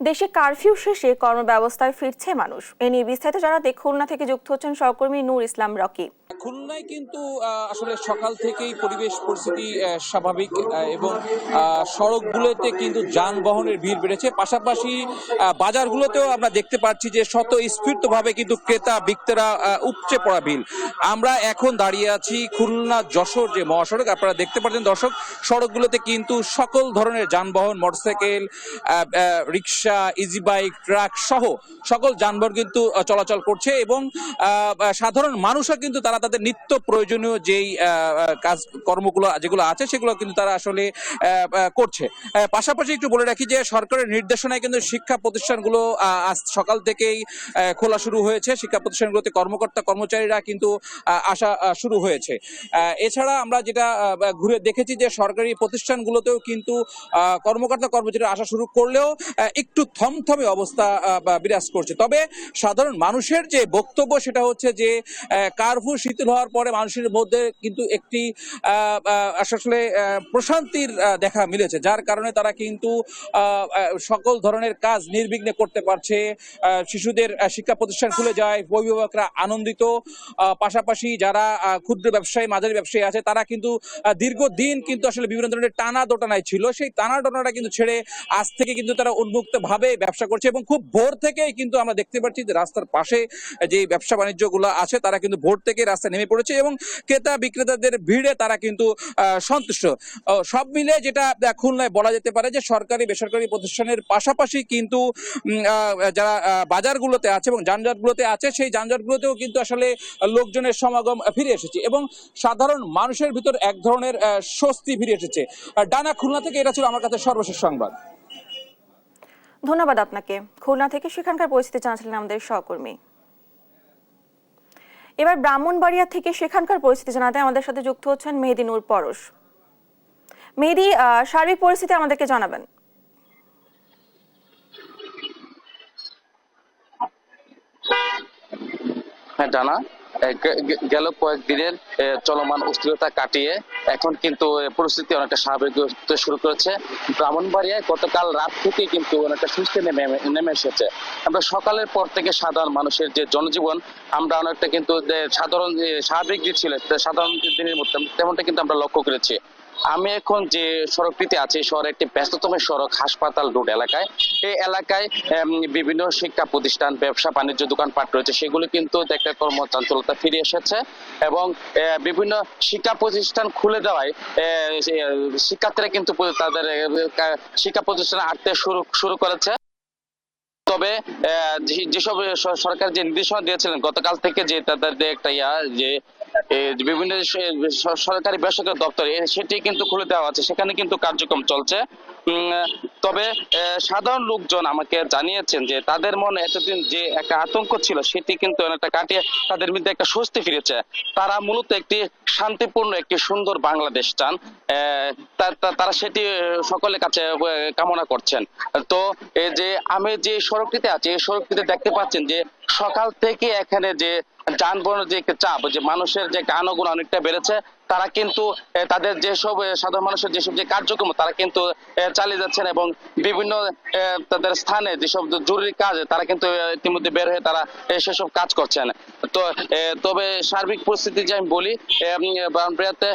দেশে কারফিউ শেষে কর্মব্যবস্থায় ফিরছে মানুষ। এ নিয়ে বিস্তারিত জানাতে খুলনা থেকে যুক্ত হচ্ছেন সহকর্মী নূর ইসলাম রকি। খুলনায় কিন্তু আসলে সকাল থেকেই পরিবেশ পরিস্থিতি স্বাভাবিক এবং সড়কগুলোতে কিন্তু যানবাহনের ভিড় বেড়েছে। পাশাপাশি বাজারগুলোতেও আমরা দেখতে পাচ্ছি যে স্বতঃস্ফূর্তভাবে কিন্তু ক্রেতা বিক্রেতারা উপচে পড়া ভিড়। আমরা এখন দাঁড়িয়ে আছি খুলনা যশোর যে মহাসড়ক, আপনারা দেখতে পাচ্ছেন দর্শক, সড়কগুলোতে কিন্তু সকল ধরনের যানবাহন, মোটরসাইকেল, রিক্সা, ইজি বাইক, ট্রাক সহ সকল যানবাহন কিন্তু চলাচল করছে এবং সাধারণ মানুষও কিন্তু তারা তাদের নিত্য প্রয়োজনীয় যেই কাজ কর্মগুলো যেগুলো আছে সেগুলো কিন্তু তারা আসলে করছে। পাশাপাশি একটু বলে রাখি যে সরকারের নির্দেশনায় কিন্তু শিক্ষা প্রতিষ্ঠানগুলো আজ সকাল থেকেই খোলা শুরু হয়েছে। শিক্ষা প্রতিষ্ঠানগুলোতে কর্মকর্তা কর্মচারীরা কিন্তু আসা শুরু হয়েছে। এছাড়া আমরা যেটা ঘুরে দেখেছি যে সরকারি প্রতিষ্ঠানগুলোতেও কিন্তু কর্মকর্তা কর্মচারীরা আসা শুরু করলেও একটু থমথমে অবস্থা বিরাজ করছে। তবে সাধারণ মানুষের যে বক্তব্য সেটা হচ্ছে যে কারফিউ শিথিল হওয়ার পরে মানুষের মধ্যে কিন্তু একটি আসলে প্রশান্তির দেখা মিলেছে, যার কারণে তারা কিন্তু সকল ধরনের কাজ নির্বিঘ্নে করতে পারছে। শিশুদের শিক্ষা প্রতিষ্ঠান খুলে যায়, অভিভাবকরা আনন্দিত। পাশাপাশি যারা ক্ষুদ্র ব্যবসায়ী, মাঝারি ব্যবসায়ী আছে তারা কিন্তু দীর্ঘদিন কিন্তু আসলে বিভিন্ন ধরনের টানা দোটানায় ছিল, সেই টানা দোটানাটা কিন্তু ছেড়ে আজ থেকে কিন্তু তারা উন্মুক্ত ভাবে ব্যবসা করছে এবং খুব ভোর থেকেই কিন্তু আমরা দেখতে পাচ্ছি যে রাস্তার পাশে যে ব্যবসা বাণিজ্য গুলো আছে তারা কিন্তু ভোর থেকে রাস্তায় নেমে পড়েছে এবং ক্রেতা বিক্রেতাদের ভিড়ে তারা কিন্তু সন্তুষ্ট। সব মিলে যেটা খুলনায় বলা যেতে পারে যে সরকারি বেসরকারি প্রতিষ্ঠানের পাশাপাশি কিন্তু যারা বাজারগুলোতে আছে এবং যানজটগুলোতে আছে সেই যানজটগুলোতেও কিন্তু আসলে লোকজনের সমাগম ফিরে এসেছে এবং সাধারণ মানুষের ভিতর এক ধরনের স্বস্তি ফিরে এসেছে। ডানা খুলনা থেকে এটা ছিল আমার কাছে সর্বশেষ সংবাদ। ধন্যবাদ আপনাকে। খুলনা থেকে সেখানকার পরিস্থিতি জানাচ্ছিলেন আমাদের সহকর্মী। এবার ব্রাহ্মণবাড়িয়া থেকে সেখানকার পরিস্থিতি জানাতে আমাদের সাথে যুক্ত হচ্ছেন মেহেদী নূর পরশ। মেহেদী, সার্বিক পরিস্থিতি আমাদেরকে জানাবেন। হ্যাঁ ডানা, গেল কয়েকদিনের চলমান অস্থিরতা কাটিয়ে এখন কিন্তু পরিস্থিতি অনেকটা স্বাভাবিক হতে শুরু করেছে। ব্রাহ্মণবাড়িয়ায় গতকাল রাত থেকে কিন্তু অনেকটা সুস্থ নেমে এসেছে। আমরা সকালের পর থেকে সাধারণ মানুষের যে জনজীবন আমরা অনেকটা কিন্তু সাধারণ স্বাভাবিক যে ছিল সাধারণ দিনের মধ্যে তেমনটা কিন্তু আমরা লক্ষ্য করেছি। আমি এখন যে সড়কটিতে আছি শহরের একটি ব্যস্ততম সড়ক হাসপাতাল রোড এলাকায়। এই এলাকায় বিভিন্ন শিক্ষা প্রতিষ্ঠান, ব্যবসা বাণিজ্য দোকানপাট রয়েছে, সেগুলো কিন্তু একটা কর্মচাঞ্চলতা ফিরে এসেছে এবং বিভিন্ন শিক্ষা প্রতিষ্ঠান খুলে দেওয়ায় শিক্ষার্থীরা কিন্তু তাদের শিক্ষা প্রতিষ্ঠানে আসতে শুরু করেছে। তবে যেসব সরকার যে নির্দেশনা দিয়েছিলেন গতকাল থেকে যে তাদের একটা যে বিভিন্ন সরকারি বেসরকারি দপ্তর সেটি কিন্তু খুলে দেওয়া আছে, সেখানে কিন্তু কার্যক্রম চলছে। তবে সাধারণ লোকজন আমাকে জানিয়েছেন যে তাদের মনে এতদিন যে একটা আতঙ্ক ছিল সেটি কিন্তু অনেকটা কাটিয়ে তাদের মধ্যে একটা স্বস্তি ফিরেছে। তারা মূলত একটি শান্তিপূর্ণ একটি সুন্দর বাংলাদেশ চান, তারা সেটি সকলের কাছে কামনা করছেন। তো এই যে আমি যে সড়কটিতে আছি এই সড়কটিতে দেখতে পাচ্ছেন যে সকাল থেকে এখানে যে যানবাহনের যে চাপ, যে মানুষের যে আনাগোনা অনেকটা বেড়েছে। তারা কিন্তু তাদের যেসব সাধারণ মানুষের যেসব যে কার্যক্রম তারা কিন্তু চালিয়ে যাচ্ছেন এবং বিভিন্ন তাদের স্থানে যেসব জরুরি কাজ তারা কিন্তু ইতিমধ্যে বের হয়ে তারা সেসব কাজ করছেন। তো তবে সার্বিক পরিস্থিতি যে আমি বলি ব্রাহ্মণবাড়িয়াতে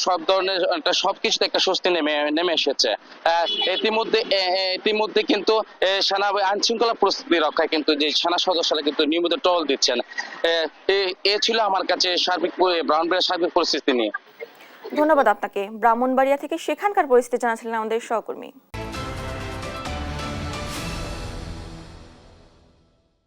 সব ধরনের সবকিছুতে একটা স্বস্তি নেমে এসেছে। ইতিমধ্যে কিন্তু সেনা আইন শৃঙ্খলা পরিস্থিতি রক্ষায় কিন্তু যে সেনা সদস্যরা কিন্তু নিয়মিত টহল দিচ্ছেন। এ ছিল আমার কাছে সার্বিক ব্রাহ্মণবাড়িয়ার সার্বিক পরিস্থিতি নিয়ে। ধন্যবাদ আপনাকে। ব্রাহ্মণবাড়িয়া থেকে সেখানকার পরিস্থিতি জানাচ্ছিলেন আমাদের সহকর্মী।